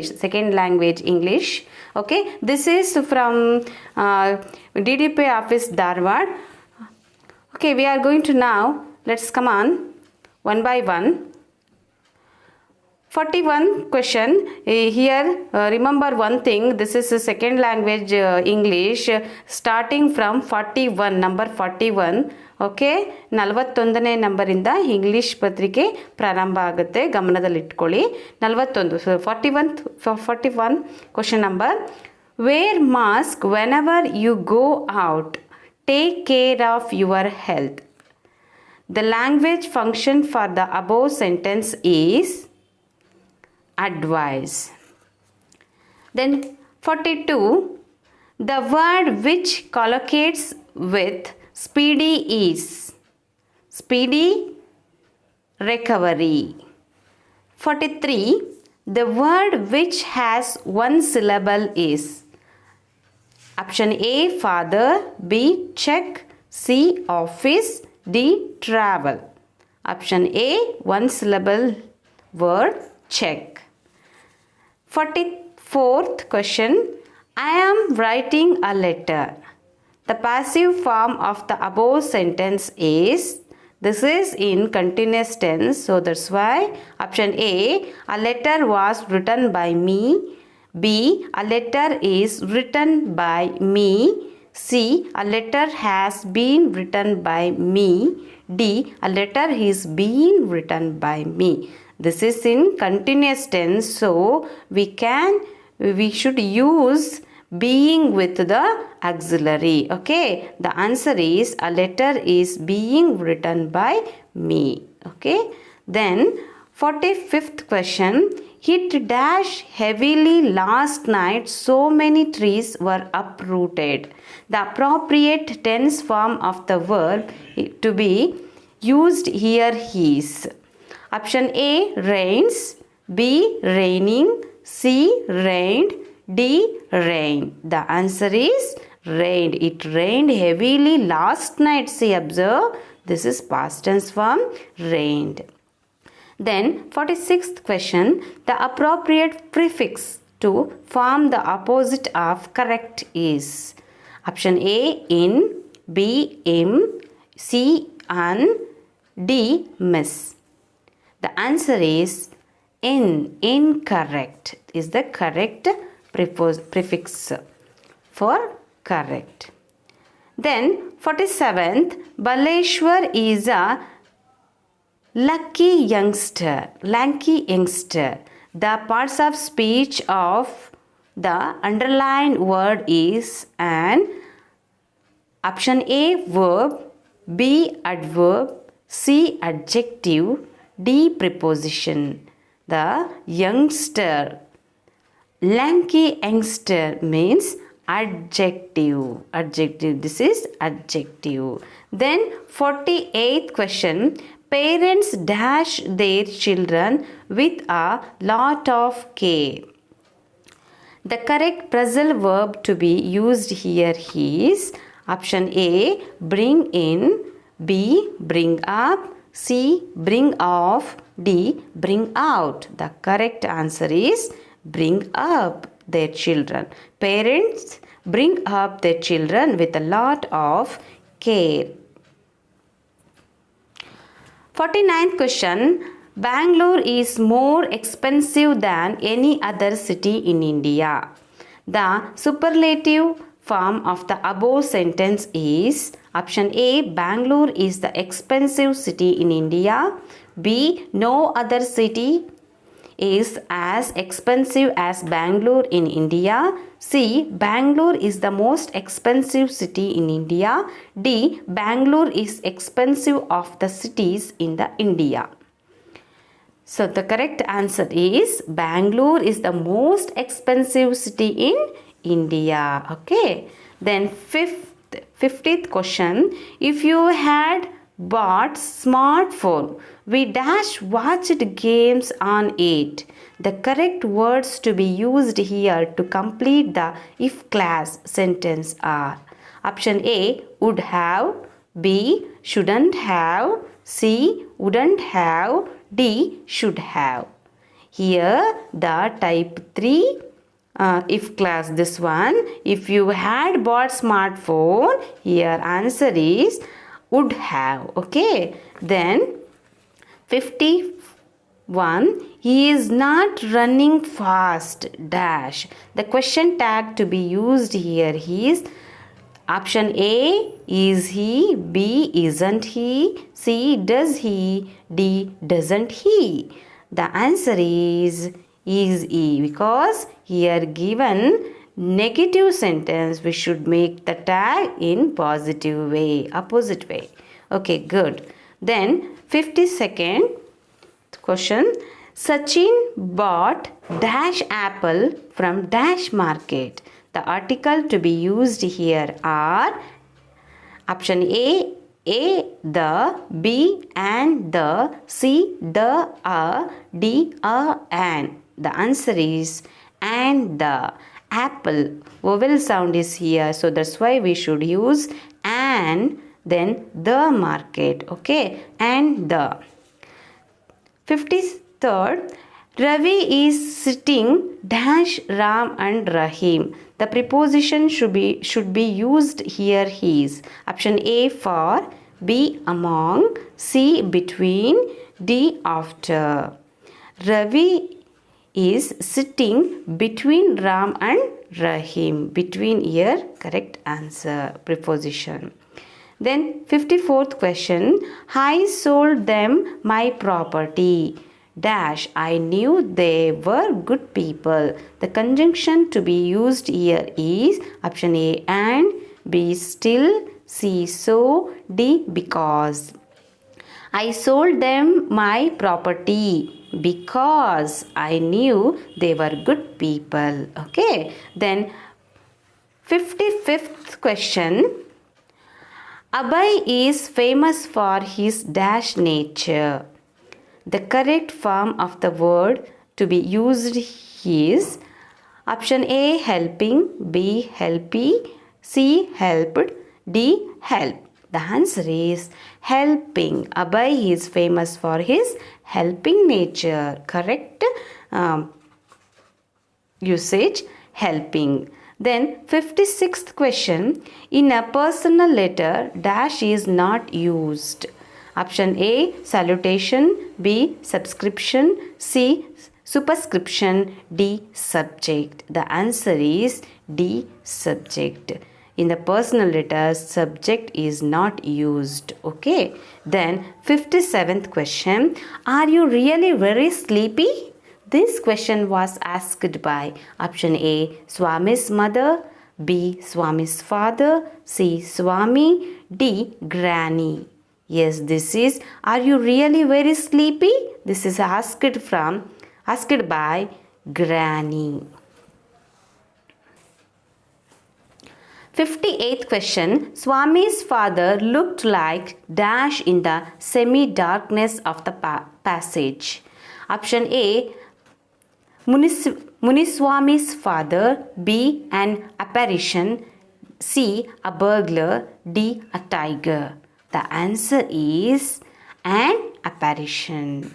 second language English. Okay, this is from DDP office Dharwad. Okay, we are going to now, let's come on one by one. 41 question here. Remember one thing, this is a second language English, starting from 41, number 41. Okay 41ನೇ ನಂಬರಿಂದ English ಪತ್ರಿಕೆ ಪ್ರಾರಂಭ ಆಗುತ್ತೆ, ಗಮನದಲ್ಲಿಟ್ಕೊಳ್ಳಿ. 41 41 question number. Wear mask whenever you go out, take care of your health. The language function for the above sentence is advise. Then 42, the word which collocates with speedy is speedy recovery. 43, the word which has one syllable is option A father, B check, C office, D travel. Option A one syllable word check. 44th question, I am writing a letter. The passive form of the above sentence is, this is in continuous tense, so that's why option A, a letter was written by me. B, a letter is written by me. C, a letter has been written by me. D, a letter is being written by me. This is in continuous tense, so we should use being with the auxiliary. Okay, the answer is a letter is being written by me. Okay, then 45th question, hit dash heavily last night, so many trees were uprooted. The appropriate tense form of the verb to be used here is option A rains, B raining, C rained, D rain. The answer is rained. It rained heavily last night. See, observe, this is past tense form rained. Then 46th question, the appropriate prefix to form the opposite of correct is option A in, B im, C an, D miss. The answer is in. Incorrect is the correct prefix for correct. Then 47th, Baleshwar is a lanky youngster. The parts of speech of the underlined word is an option A verb, B adverb, C adjective, D preposition. The youngster, lanky youngster means adjective. This is adjective. Then 48th question, parents dash their children with a lot of care. The correct phrasal verb to be used here is option A bring in, B bring up, C bring off, D bring out. The correct answer is bring up their children. Parents bring up their children with a lot of care. 49th question, Bangalore is more expensive than any other city in India. The superlative form of the above sentence is option A Bangalore is the expensive city in India, B no other city is as expensive as Bangalore in India, C Bangalore is the most expensive city in India, D Bangalore is expensive of the cities in the India. So the correct answer is Bangalore is the most expensive city in India. Okay, then 50th question, if you had bought smartphone, we dash watched games on it. The correct words to be used here to complete the if class sentence are option A would have, B shouldn't have, C wouldn't have, D should have. Here the type 3 if class, this one, if you had bought smartphone, here answer is would have. Okay, then 51, he is not running fast dash. The question tag to be used here is option A, is he, B, isn't he, C, does he, D, doesn't he. The answer is E, because here given negative sentence we should make the tag in positive way, opposite way. Okay, good. Then 52nd question, Sachin bought dash apple from dash market. The article to be used here are option A, the, B, and the, C, the, D, and. The answer is and the. Apple vowel sound is here, so that's why we should use and then the market. Okay, and the. 53rd, Ravi is sitting dash Ram and Rahim. The preposition should be used here is option A for, B among, C between, D after. Ravi is sitting between Ram and Rahim. Between here correct answer preposition. Then 54th question, I sold them my property dash, I knew they were good people. The conjunction to be used here is option A and, B still, C so, D because. I sold them my property because I knew they were good people. Okay, then 55th question, Abhay is famous for his dash nature. The correct form of the word to be used is option A helping, B helpy, C helped, D help. The answer is helping. Abhay is famous for his helping nature. Correct usage, helping. Then 56th question, in a personal letter, dash is not used. Option A, salutation, B, subscription, C, superscription, D, subject. The answer is D, subject. In the personal letter, subject is not used. Okay. Then 57th question, are you really very sleepy? This question was asked by option A, Swami's mother, B, Swami's father, C, Swami, D, Granny. Yes, this is, are you really very sleepy? This is asked by Granny. 58th question, Swami's father looked like dash in the semi-darkness of the passage. Option A, Muniswami's father, B, an apparition, C, a burglar, D, a tiger. The answer is an apparition.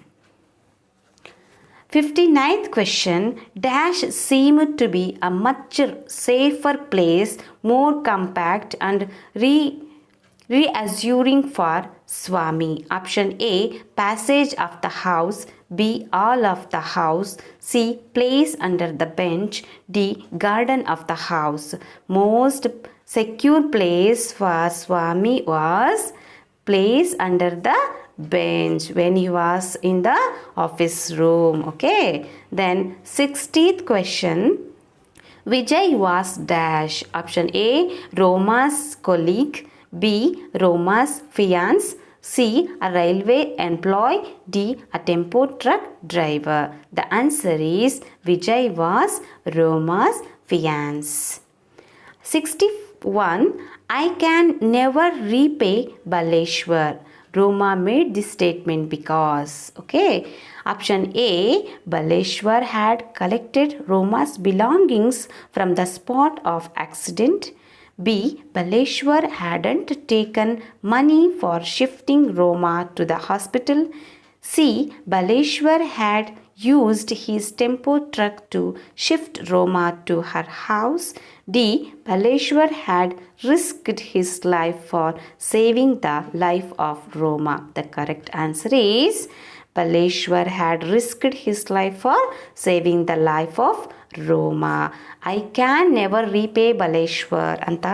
59th question, dash seemed to be a much safer place, more compact and reassuring for Swami. Option A, passage of the house, B, all of the house, C, place under the bench, D, garden of the house. Most secure place for Swami was place under the bench when he was in the office room. Okay. Then 60th question, Vijay was dash. Option A, Roma's colleague, B, Roma's fiance, C, a railway employee, D, a tempo truck driver. The answer is Vijay was Roma's fiance. 61, I can never repay Baleshwar. Roma made this statement because, okay. Option A, Baleshwar had collected Roma's belongings from the spot of accident. B, Baleshwar hadn't taken money for shifting Roma to the hospital. C. Baleshwar had used his tempo truck to shift Roma to her house. D. Baleshwar had risked his life for saving the life of Roma. The correct answer is Baleshwar had risked his life for saving the life of ರೋಮಾ. I can never repay Baleshwar ಅಂತ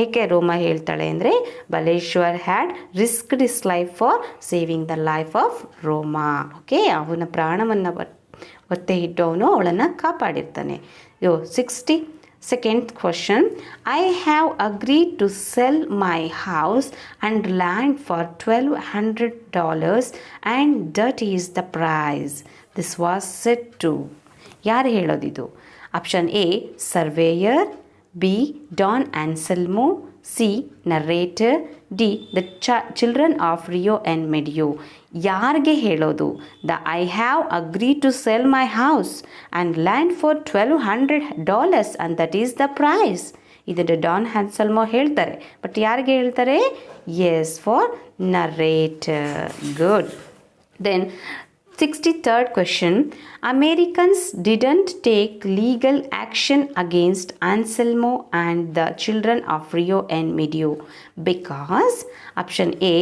ಏಕೆ ರೋಮಾ ಹೇಳ್ತಾಳೆ ಅಂದರೆ Baleshwar had ರಿಸ್ಕ್ಡ್ is life for saving the life of ರೋಮಾ. Okay, ಅವನ ಪ್ರಾಣವನ್ನು ಒತ್ತೆ ಇಟ್ಟು ಅವನು ಅವಳನ್ನು ಕಾಪಾಡಿರ್ತಾನೆ. 62nd question. I have agreed to sell my house and land for $1,200 and that is the price. This was said to. ಯಾರು ಹೇಳೋದಿದು? Option A surveyor, B Don Anselmo, C narrator, D the children of Rio and Medio. ಯಾರಿಗೆ ಹೇಳೋದು? The I have agree to sell my house and land for $1,200 and that is the price. ಇದನ್ನು Don Anselmo ಹೇಳ್ತಾರೆ, but ಯಾರಿಗೆ ಹೇಳ್ತಾರೆ? Yes, for narrator. Good. Then 63rd question. Americans didn't take legal action against Anselmo and the children of Rio and Medio because option A.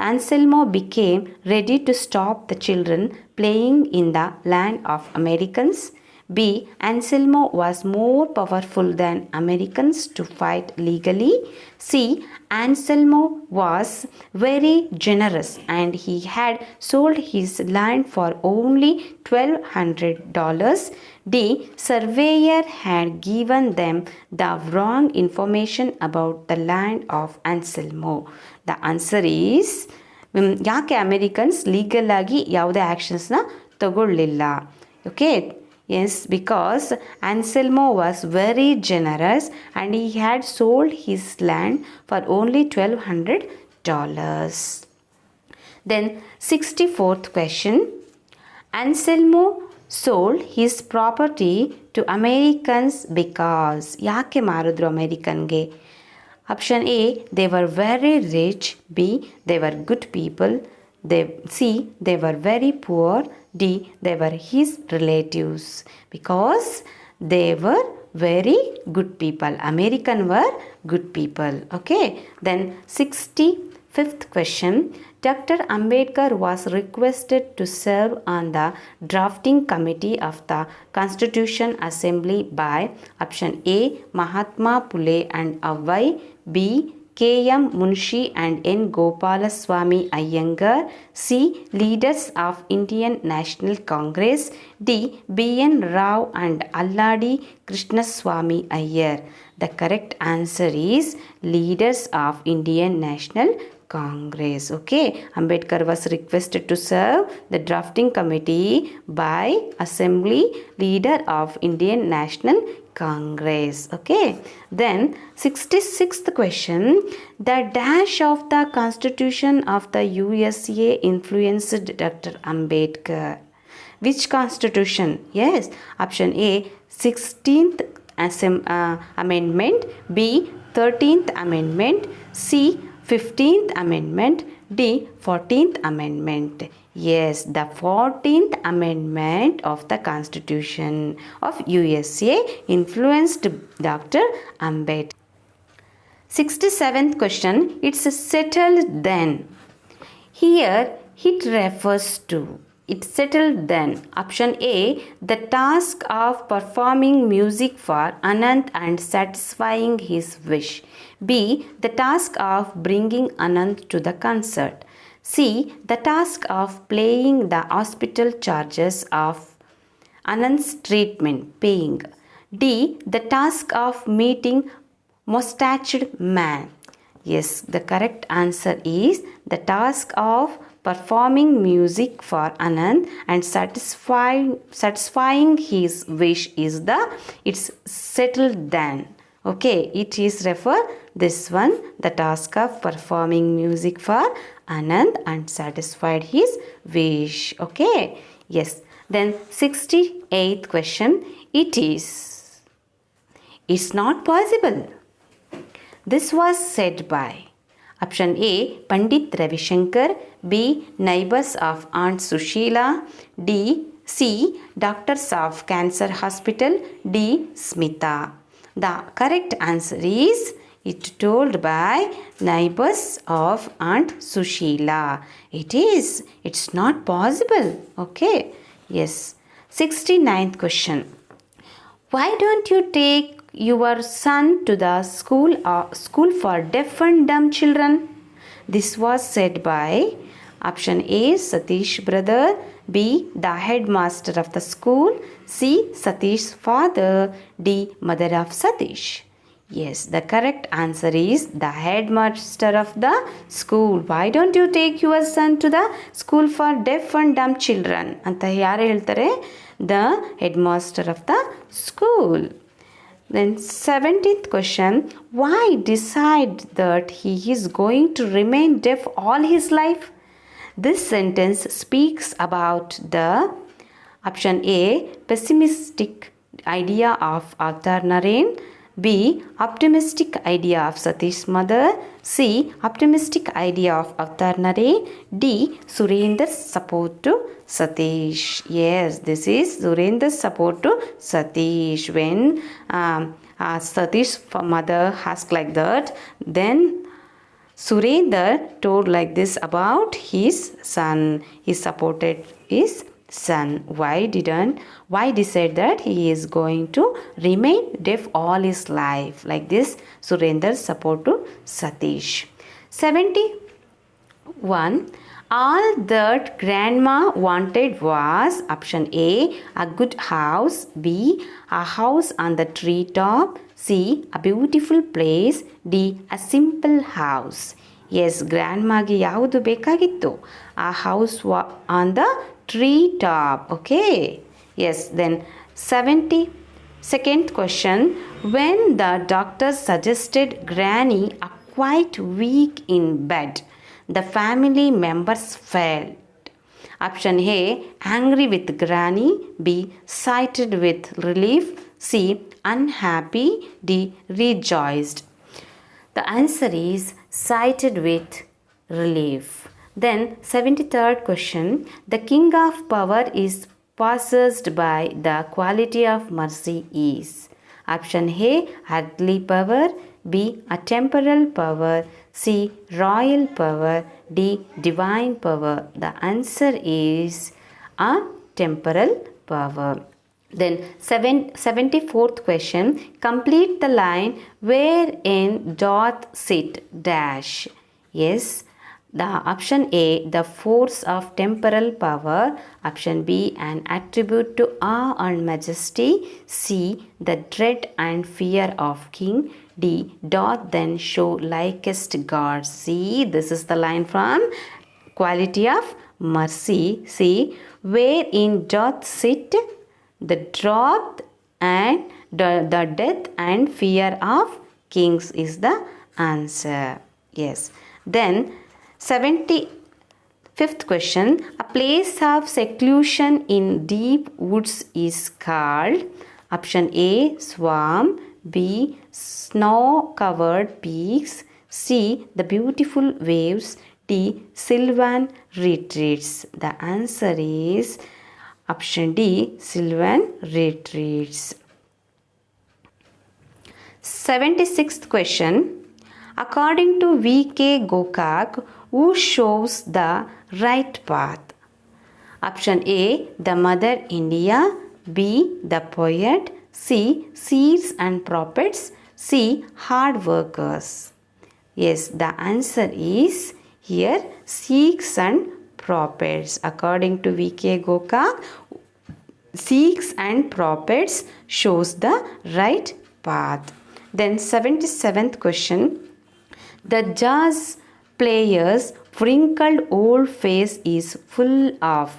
Anselmo became ready to stop the children playing in the land of Americans. B. Anselmo was more powerful than Americans to fight legally. C. Anselmo was very generous and he had sold his land for only $1,200. D. Surveyor had given them the wrong information about the land of Anselmo. The answer is ಯಾಕೆ Americans legal ಆಗಿ ಯಾವುದೇ ಆ್ಯಕ್ಷನ್ಸ್ನ ತಗೊಳ್ಳಿಲ್ಲ? Okay, yes, because Anselmo was very generous and he had sold his land for only $1,200. Then 64th question. Anselmo sold his property to Americans because ಯಾಕೆ ಮಾರಿದ್ರು ಅಮೇರಿಕನ್ಗೆ? Option A they were very rich, B they were good people, C they were very poor, D they were his relatives. Because they were very good people. American were good people. Okay, then 65th question. Dr. Ambedkar was requested to serve on the drafting committee of the Constitution Assembly by option A. Mahatma Phule and Avai, B. K.M. Munshi and N. Gopalaswamy Iyengar, C. Leaders of Indian National Congress, D. B.N. Rao and Alladi Krishnaswamy Iyer. The correct answer is Leaders of Indian National Congress. Okay, Ambedkar was requested to serve the drafting committee by Assembly Leader of Indian National Congress. Okay, then 66th question. The dash of the Constitution of the USA influenced Dr. Ambedkar. Which constitution? Yes, option A 16th amendment, B 13th amendment, C 15th amendment, D 14th amendment. Yes, the 14th amendment of the Constitution of USA influenced Dr. Ambedkar. 67th question. It's settled then. Here it refers to. It's settled then. Option A, the task of performing music for Anant and satisfying his wish. B, the task of bringing Anant to the concert. C, the task of paying the hospital charges of Anant's treatment, paying. D, the task of meeting mustached man. Yes, the correct answer is the task of performing music for Anand and satisfying his wish is it's settled then. Okay, it is refer this one, the task of performing music for Anand and satisfied his wish. Okay, yes. Then 68th question. It's not possible. This was said by Option A, Pandit Ravi Shankar. B, neighbors of Aunt Sushila. C, doctors of Cancer Hospital. D, Smita. The correct answer is it told by neighbors of Aunt Sushila. It's not possible. Okay. Yes. 69th question. Why don't you take your son to the school for deaf and dumb children? This was said by option A, Satish brother. B, the headmaster of the school. C, Satish's father. D, mother of Satish. Yes, the correct answer is the headmaster of the school. Why don't you take your son to the school for deaf and dumb children? ಅಂತ ಯಾರು ಹೇಳ್ತಾರೆ? The headmaster of the school. Then 17th question. Why decide that he is going to remain deaf all his life? This sentence speaks about the option A, pessimistic idea of Avtar Naren. B, optimistic idea of Satish's mother. C, optimistic idea of Avtar Naren. D, Surendra's support to Satish. Yes, this is Surendra's support to Satish. When Satish's mother asked like that, then Surendra told like this about his son. He supported his son. Why decide that he is going to remain deaf all his life? Like this, Surendra's support to Satish. 71. All that grandma wanted was option A, a good house. B, a house on the treetop. C, a beautiful place. D, a simple house. Yes, grandmaಗೆ ಯಾವುದು ಬೇಕಾಗಿತ್ತು? A house on the treetop. Okay. Yes, then 72nd question. When the doctor suggested Granny a quite weak in bed, the family members felt option A, angry with Granny. B, excited with relief. C, unhappy. D, rejoiced. The answer is excited with relief. Then 73rd question. The king of power is possessed by the quality of mercy is option A, earthly power. B, a temporal power. C, royal power. D, divine power. The answer is a temporal power. Then 74th question. Complete the line wherein doth sit dash. Yes, the option A, the force of temporal power. Option B, an attribute to awe and majesty. C, the dread and fear of king. D, doth then show likest God. See, this is the line from Quality of Mercy. See, wherein doth sit the dread and the death and fear of kings is the answer. Yes. Then 75th question. A place of seclusion in deep woods is called option A, swamp. B, snow-covered peaks. C, the beautiful waves. D, sylvan retreats. The answer is option D, sylvan retreats. 76th question. According to V.K. Gokak, who shows the right path? Option A, the Mother India. B, the poet. C, seeds and prophets. C, hard workers. Yes, the answer is here Sikhs and prophets. According to V.K. Gokak, Sikhs and prophets shows the right path. Then 77th question. The jazz player's wrinkled old face is full of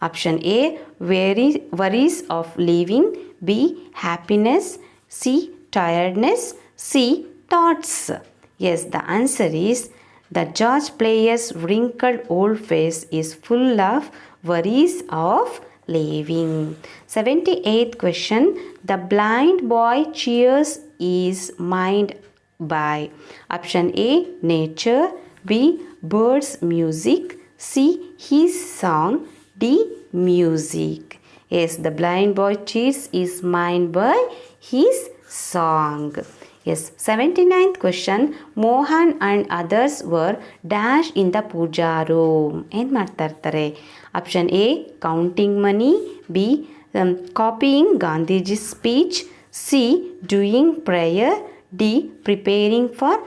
option A, worries of living. B, happiness. C, tiredness. C, thoughts. Yes, the answer is the jazz player's wrinkled old face is full of worries of living. 78th question. The blind boy cheers his mind by? Option A, nature. B, birds music. C, his song. D, music. Yes, the blind boy cheats his mind by his song. Yes, 79th question. Mohan and others were dash in the puja room. ಏನು ಮಾಡ್ತಾ ಇರ್ತಾರೆ? Option A counting money. B copying Gandhiji speech. C doing prayer. D preparing for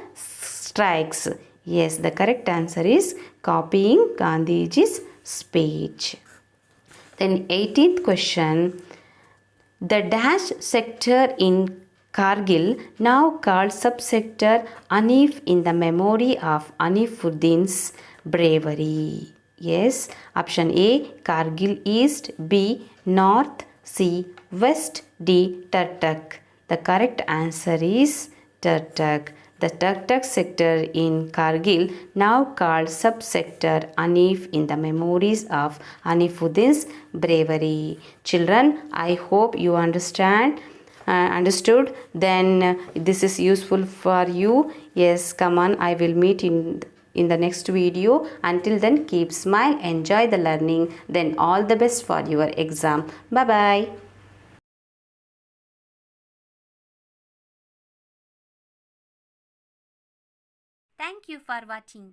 strikes. Yes, the correct answer is copying Gandhiji's speech. Then 18th question. The dash sector in Kargil, now called subsector Anif, in the memory of Anifuddin's bravery. Yes, option A Kargil East. B North. C West. D Tartak. The correct answer is Tartak. The Tartak sector in Kargil, now called subsector Anif, in the memories of Anifuddin's bravery. Children, I hope you understood. Then this is useful for you. Yes, come on, I will meet in the next video. Until then, keep smile, enjoy the learning. Then all the best for your exam. Bye bye. Thank you for watching.